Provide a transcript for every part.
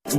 Well,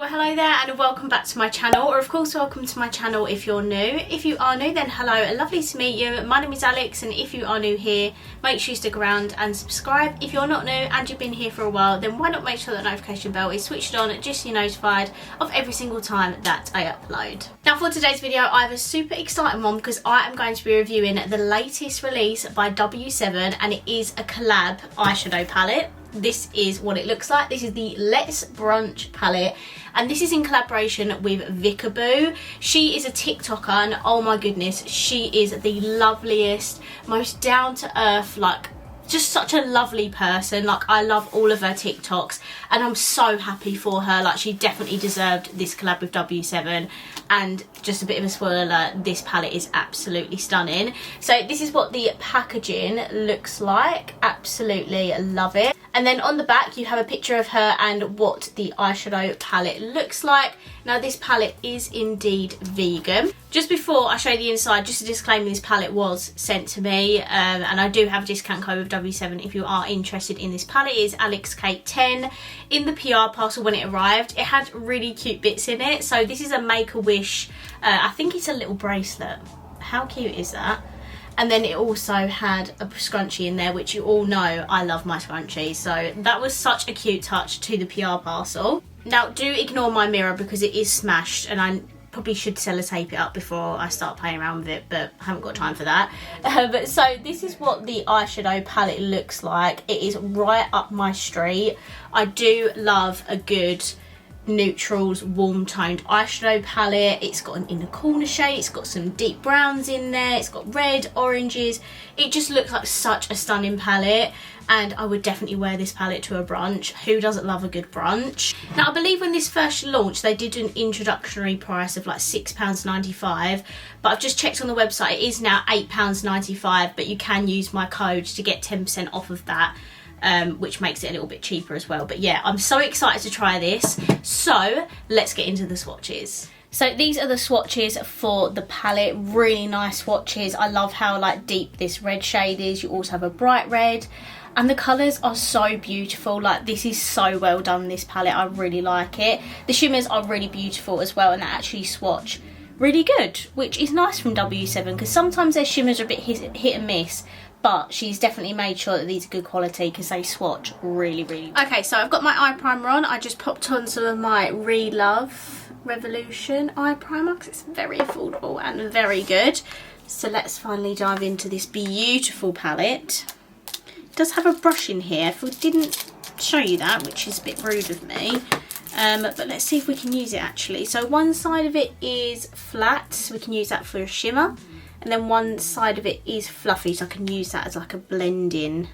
hello there and welcome back to my channel, or of course welcome to my channel if you're new. If you are new, then hello and lovely to meet you. My name is Alex, and if you are new here, make sure you stick around and subscribe. If you're not new and you've been here for a while, then why not make sure that notification bell is switched on just so you're notified of every single time that I upload. Now for today's video, I have a super exciting one because I am going to be reviewing the latest release by W7, and it is a collab eyeshadow palette. This is what it looks like. This is the Let's Brunch palette, and this is in collaboration with Vickaboo. She is a TikToker, and oh my goodness, she is the loveliest, most down to earth, like just such a lovely person. Like, I love all of her TikToks and I'm so happy for her. Like, she definitely deserved this collab with W7. And just a bit of a spoiler alert, this palette is absolutely stunning. So this is what the packaging looks like. Absolutely love it. And then on the back you have a picture of her and what the eyeshadow palette looks like. Now this palette is indeed vegan. Just before I show you the inside, just a disclaimer, this palette was sent to me, and I do have a discount code with W7 if you are interested in this palette. It is AlixKate10 in the PR parcel when it arrived. It had really cute bits in it. So this is a Make-A-Wish, I think it's a little bracelet. How cute is that? And then it also had a scrunchie in there, which you all know I love my scrunchies. So that was such a cute touch to the PR parcel. Now do ignore my mirror because it is smashed, and I probably should sellotape it up before I start playing around with it, but I haven't got time for that. But so this is what the eyeshadow palette looks like. It is right up my street. I do love a good neutrals, warm toned eyeshadow palette. It's got an inner corner shade, it's got some deep browns in there, it's got red, oranges. It just looks like such a stunning palette, and I would definitely wear this palette to a brunch. Who doesn't love a good brunch? Now I believe when this first launched they did an introductory price of like £6.95, but I've just checked on the website, it is now £8.95, but you can use my code to get 10% off of that. Which makes it a little bit cheaper as well. But yeah, I'm so excited to try this. So let's get into the swatches. So these are the swatches for the palette. Really nice swatches. I love how like deep this red shade is. You also have a bright red, and the colours are so beautiful. Like, this is so well done, this palette. I really like it. The shimmers are really beautiful as well, and they actually swatch really good, which is nice from W7 because sometimes their shimmers are a bit hit and miss. But she's definitely made sure that these are good quality because they swatch really, really well. Okay, so I've got my eye primer on. I just popped on some of my Relove Revolution eye primer because it's very affordable and very good. So let's finally dive into this beautiful palette. It does have a brush in here. If I didn't show you that, which is a bit rude of me. But let's see if we can use it actually. So one side of it is flat, so we can use that for a shimmer. And then one side of it is fluffy, so I can use that as like a blending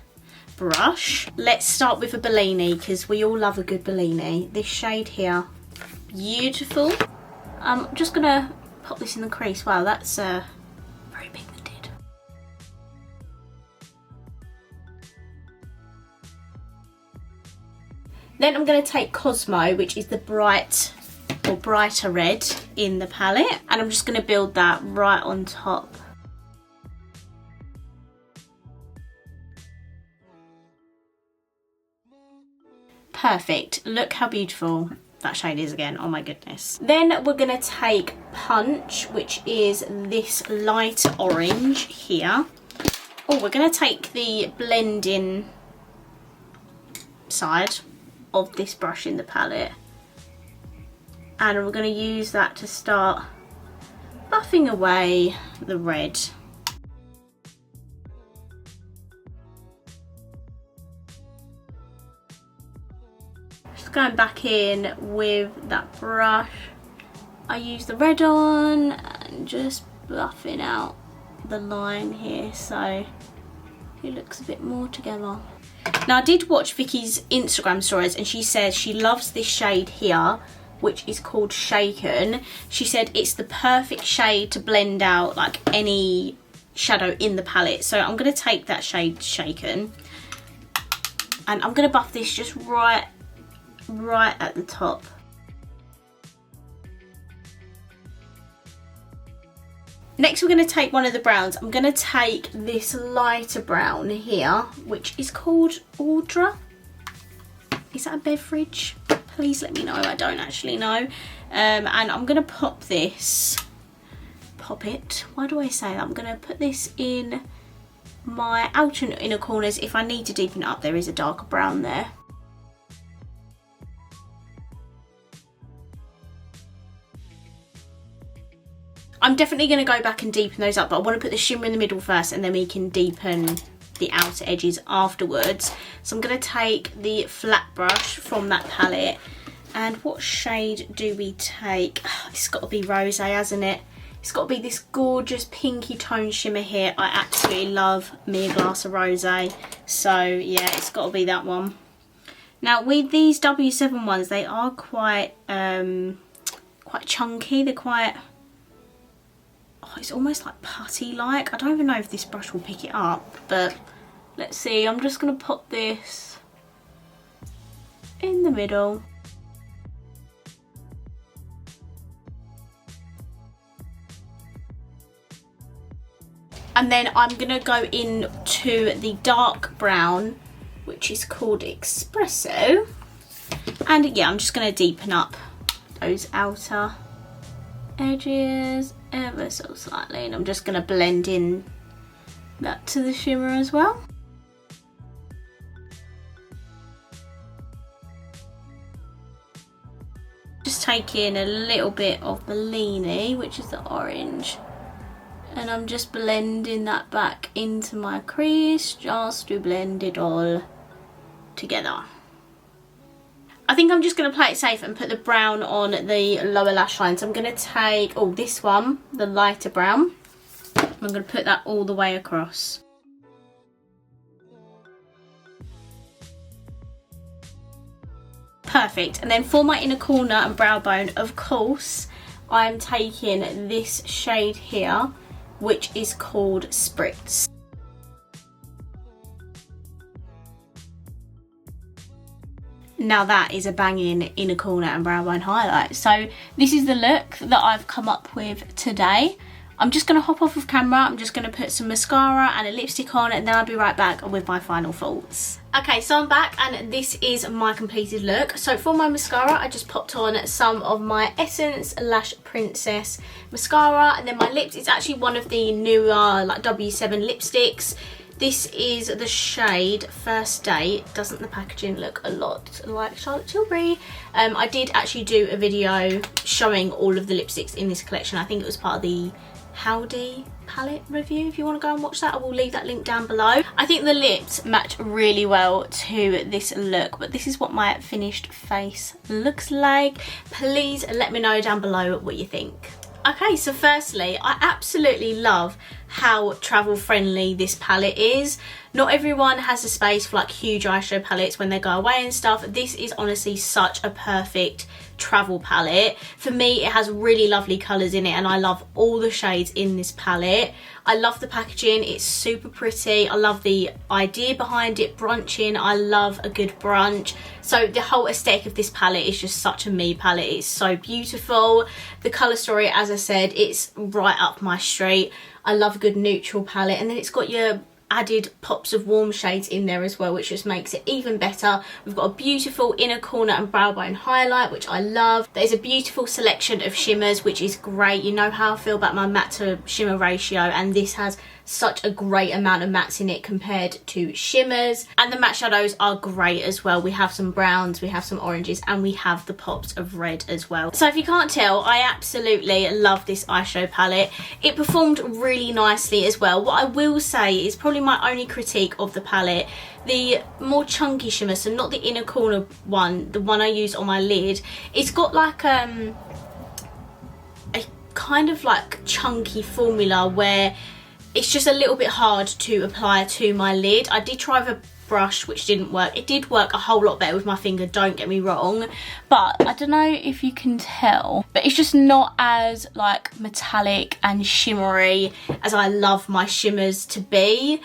brush. Let's start with a Bellini because we all love a good Bellini. This shade here, beautiful. I'm just gonna pop this in the crease. Wow, that's very pigmented. Then I'm gonna take Cosmo, which is the bright or brighter red in the palette, and I'm just going to build that right on top. Perfect. Look how beautiful that shade is again. Oh my goodness. Then we're going to take Punch, which is this light orange here. Oh, we're going to take the blending side of this brush in the palette, and we're going to use that to start buffing away the red. Just going back in with that brush, I use the red on and just buffing out the line here so it looks a bit more together. Now I did watch Vicky's Instagram stories and she says she loves this shade here, which is called Shaken. She said it's the perfect shade to blend out like any shadow in the palette. So I'm going to take that shade Shaken and I'm going to buff this just right at the top. Next we're going to take one of the browns. I'm going to take this lighter brown here, which is called Audra. Is that a beverage? Please let me know, I don't actually know. And I'm going to pop it. Why do I say that? I'm going to put this in my outer inner corners. If I need to deepen it up, there is a darker brown there. I'm definitely going to go back and deepen those up, but I want to put the shimmer in the middle first and then we can deepen the outer edges afterwards. So I'm going to take the flat brush from that palette, and what shade do we take? It's got to be rosé, hasn't it? It's got to be this gorgeous pinky tone shimmer here. I absolutely love me a glass of rosé, so yeah, it's got to be that one. Now with these W7 ones, they are quite chunky. They're quite, it's almost like putty like. I don't even know if this brush will pick it up, but let's see. I'm just going to put this in the middle. And then I'm going to go into the dark brown, which is called Espresso. And yeah, I'm just going to deepen up those outer edges ever so slightly, and I'm just going to blend in that to the shimmer as well. Just taking a little bit of Bellini, which is the orange, and I'm just blending that back into my crease just to blend it all together. I think I'm just going to play it safe and put the brown on the lower lash line. So I'm going to take, this one, the lighter brown. I'm going to put that all the way across. Perfect. And then for my inner corner and brow bone, of course, I'm taking this shade here, which is called Spritz. Now that is a banging inner corner and brow bone highlight. So this is the look that I've come up with today. I'm just going to hop off of camera. I'm just going to put some mascara and a lipstick on, and then I'll be right back with my final thoughts. Okay, so I'm back and this is my completed look. So for my mascara, I just popped on some of my Essence Lash Princess mascara, and then my lips, it's actually one of the newer like W7 lipsticks. This is the shade First Date. Doesn't the packaging look a lot like Charlotte Tilbury? I did actually do a video showing all of the lipsticks in this collection. I think it was part of the Howdy palette review. If you want to go and watch that, I will leave that link down below. I think the lips match really well to this look, but this is what my finished face looks like. Please let me know down below what you think. Okay, so firstly, I absolutely love how travel friendly this palette is. Not everyone has the space for like huge eyeshadow palettes when they go away and stuff. This is honestly such a perfect travel palette. For me, it has really lovely colours in it, and I love all the shades in this palette. I love the packaging, it's super pretty. I love the idea behind it, brunching. I love a good brunch. So the whole aesthetic of this palette is just such a me palette. It's so beautiful. The colour story, as I said, it's right up my street. I love a good neutral palette, and then it's got your added pops of warm shades in there as well, which just makes it even better. We've got a beautiful inner corner and brow bone highlight, which I love. There's a beautiful selection of shimmers, which is great. You know how I feel about my matte to shimmer ratio, and this has such a great amount of mattes in it compared to shimmers. And the matte shadows are great as well. We have some browns, we have some oranges, and we have the pops of red as well. So if you can't tell, I absolutely love this eyeshadow palette. It performed really nicely as well. What I will say is probably my only critique of the palette, the more chunky shimmer, so not the inner corner one, the one I use on my lid, it's got like a kind of like chunky formula where it's just a little bit hard to apply to my lid. I did try with a brush, which didn't work. It did work a whole lot better with my finger, don't get me wrong, but I don't know if you can tell, but it's just not as like metallic and shimmery as I love my shimmers to be.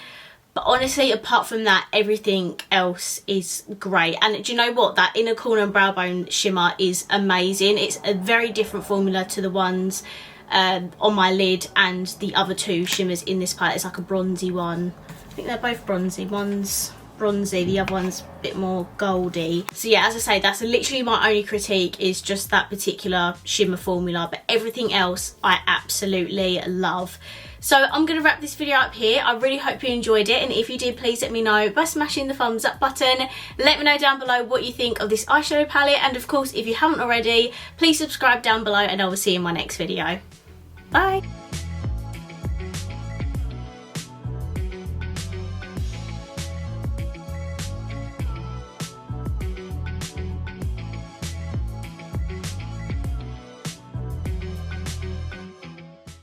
But honestly, apart from that, everything else is great. And do you know what? That inner corner and brow bone shimmer is amazing. It's a very different formula to the ones on my lid and the other two shimmers in this palette. It's like a bronzy one. I think they're both bronzy. One's bronzy, the other one's a bit more goldy. So yeah, as I say, that's literally my only critique, is just that particular shimmer formula. But everything else I absolutely love. So I'm going to wrap this video up here. I really hope you enjoyed it, and if you did, please let me know by smashing the thumbs up button. Let me know down below what you think of this eyeshadow palette, and of course, if you haven't already, please subscribe down below, and I will see you in my next video. Bye!